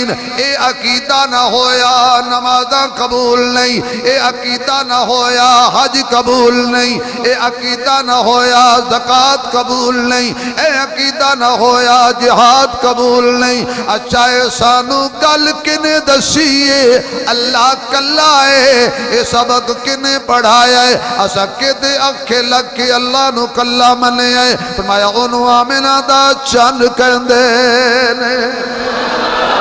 یقین اے عقیدہ نہ ہویا نمازاں قبول نہیں، اے عقیدہ نہ ہویا حج قبول نہیں، اے عقیدہ نہ ہویا زکوٰۃ قبول نہیں، اے عقیدہ نہ ہویا جہاد قبول نہیں۔ اچھا اے سانو گل کنے دسیے اللہ کلا ہے، اے سبق کنے پڑھایا ہے، اسا کدے اکھے لگ کے اللہ نو کلا منے ہے۔ فرمایا انہوں آمنہ دا چند کہندے نے،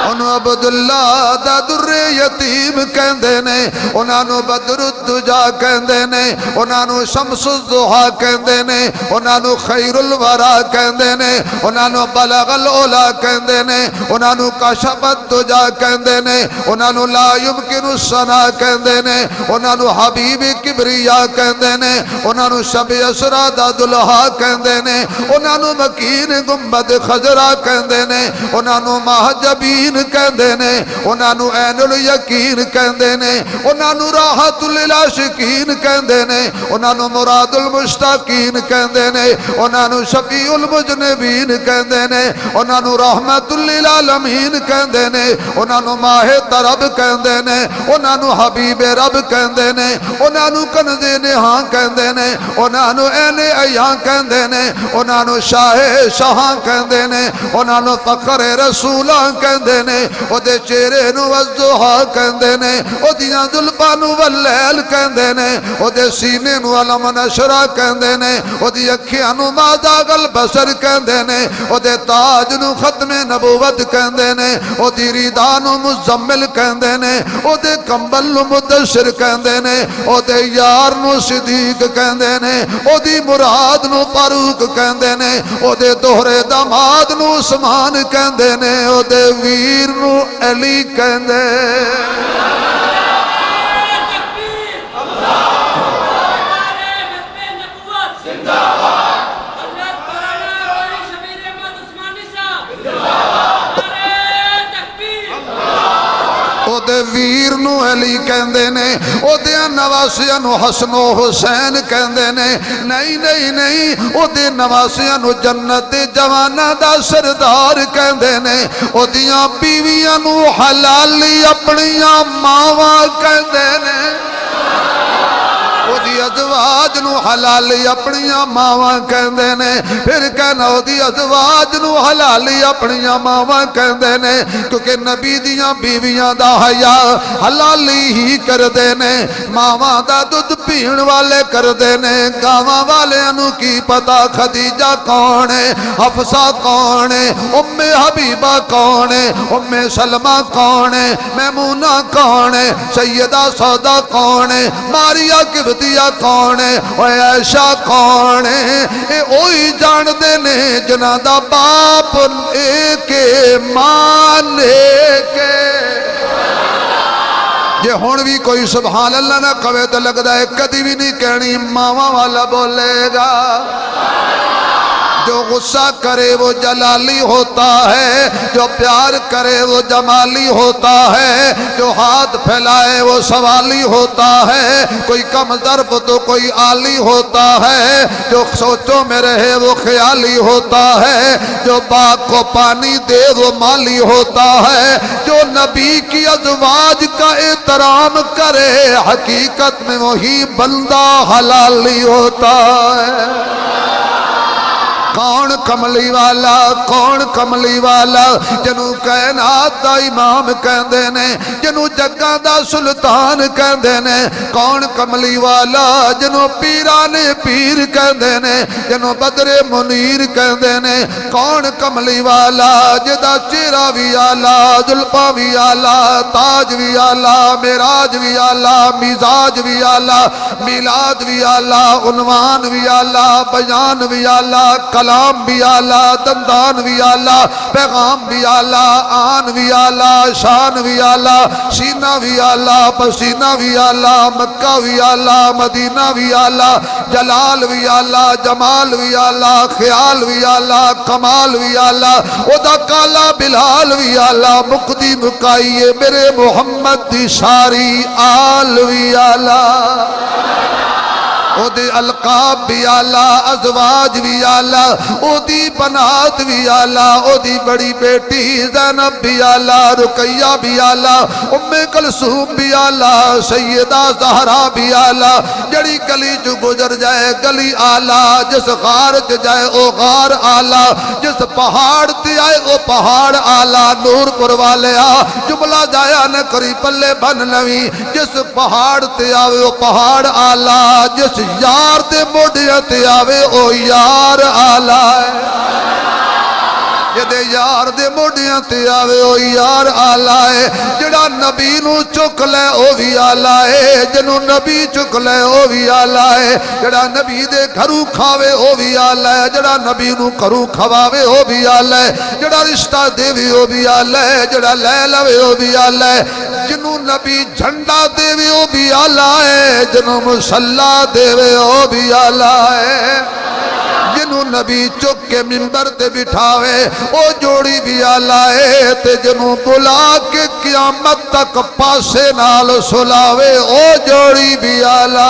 انہوں عبداللہ دا در یتیم کہندے نے، انہوں نو بدر الدجا کہندے نے، انہوں نو شمس الضحا کہندے نے، انہوں نو خیر الورا کہندے نے، انہوں نو بلغ العلا کہندے نے، انہوں نو کشف الدجا کہندے نے، انہوں نو لا یمکن الثنا کہندے نے، انہوں نو حبیب کبریا کہندے نے، انہوں نو شب اسرا دا دلہا کہندے نے، انہوں نو مکین گنبد خضرا کہندے نے، انہوں نو محجبین کہندے نے، انہوں نو عین الیقین کہندے نے، انہوں نو راحت للعاشقین کہندے نے، انہوں نو مراد المشتاقین کہندے نے، انہوں نو شفیع المجنبین کہندے نے، انہوں نو رحمت للعالمین کہندے نے، انہوں نو ماہ طرب کہندے نے، انہوں نو حبیب رب کہندے نے، انہوں نو کنز نہاں کہندے نے، انہوں نو عین عیاں کہندے نے، انہوں نو شاہ شاہاں کہندے نے، انہوں نو فخر رسولاں کہندے نے، او دے چہرے نو والضحا کہندے نے، او دیاں زلفاں نو واللیل کہندے نے، او دے سینے نو علم نشرہ کہندے نے، او دی اکھیاں نو مازاغ البصر کہندے نے، او دے تاج نو ختم نبوت کہندے نے، او دی ریدا نو مزمل کہندے نے، او دے کمبل نو مدثر کہندے نے، او دے یار نو صدیق کہندے نے، او دی مراد نو فاروق کہندے نے، او دے دوہرے داماد نو عثمان کہندے نے، او دے ویر نو علی کہندے۔ او دے ویر نو علی کہندے نے، او دے نواسیاں نو حسن و حسین کہندے نے، نہیں نہیں نہیں، او دے نواسیاں نو جنت جوانہ دا سردار کہندے نے، او دیاں بیویاں نو حلالی اپنیاں ماواں کہندے نے، او دی ازواج نو حلالی اپنیاں ماواں کہندے نے، پھر کہنا او دی ازواج نو حلالی اپنیاں ماواں کہندے نے، کیونکہ نبی دیاں بیویاں دا حیا حلالی ہی کر دے نے، ماواں دا دودھ پین والے کر دے نے، گاواں والے انو کی پتا خدیجہ کون ہے، حفصہ کون ہے، ام حبیبہ کون ہے، ام سلمہ کون ہے، میمونہ کون ہے، سیدہ سودا کون ہے، ماریہ کبتیہ کون ہے، اے عائشہ کون ہے، اے اوہی جان دے نے جنہ دا باپ ایک مان ایک۔ جے ہون بھی کوئی سبحان اللہ نہ کہے تو لگتا ہے کدی بھی نہیں کہنی ماما والا بولے گا۔ جو غصہ کرے وہ جلالی ہوتا ہے، جو پیار کرے وہ جمالی ہوتا ہے، جو ہاتھ پھیلائے وہ سوالی ہوتا ہے، کوئی کم ظرف تو کوئی عالی ہوتا ہے، جو سوچوں میں رہے وہ خیالی ہوتا ہے، جو باغ کو پانی دے وہ مالی ہوتا ہے، جو نبی کی ازواج کا احترام کرے حقیقت میں وہی بندہ حلالی ہوتا ہے۔ کون کملی والا، کون کملی والا، جنو کائنات دا امام کہندے نے، جنو جگہ دا سلطان کہندے نے، کون کملی والا، جنو پیران پیر کہندے نے، جنو بدر منیر کہندے نے، کون کملی والا، جدا چہرہ بھی آلہ، زلفاں بھی آلہ، تاج بھی آلہ، معراج بھی آلہ، مزاج بھی آلہ، میلاد بھی آلہ، عنوان بھی آلہ، بیان بھی آلہ، کلام بھی آلہ، دندان بھی آلہ، پیغام بھی آلہ، آن بھی آلہ، شان بھی آلہ، سینہ بھی آلہ، پسینہ بھی آلہ، مکہ بھی آلہ، مدینہ بھی آلہ، جلال بھی آلہ، جمال بھی آلہ، خیال بھی آلہ، کمال بھی آلہ، ادا کالا بلال بھی آلہ، مقدی مکائیے میرے محمد دی ساری آل بھی آلہ، او دے احقاب بھی آلہ، ازواج بھی آلہ، او دی بنات بھی آلہ، او دی بڑی بیٹی زینب بھی آلہ، رقیہ بھی آلہ، ام کلثوم بھی آلہ، سیدہ زہرا بھی آلہ، جڑی گلی جو گزر جائے گلی آلہ، جس غار چ جائے او غار آلہ، جس پہاڑ تے آئے او پہاڑ آلہ، نور پور والے آ جملہ جایا نہ کری پلے بن لوی، جس پہاڑ تے آوے او پہاڑ آلہ، جس یار دے موڈیاں تے آوے او یار آلہ ہے، جدے یار دے موڈیاں تے آوے او یار آلہ ہے، جڑا نبی نو چک لے او بھی آلہ ہے، جنو نبی چک لے او بھی آلہ ہے، جڑا نبی دے گھروں کھاوے او بھی آلہ ہے، جڑا نبی نو گھروں کھواوے او بھی آلہ ہے، جڑا رشتہ دے بھی او بھی آلہ ہے، جڑا لے لوے او بھی آلہ ہے، جنو نبی جھنڈا دے بھی او بھی آلہ ہے، جنو مسلح دے بھی او بھی آلہ ہے، جنو نبی چک کے منبر تے بٹھاوے او جوڑی بھی آلہ ہے، تے جنو بلا کے قیامت تک پاسے نال سلاوے او جوڑی بھی آلہ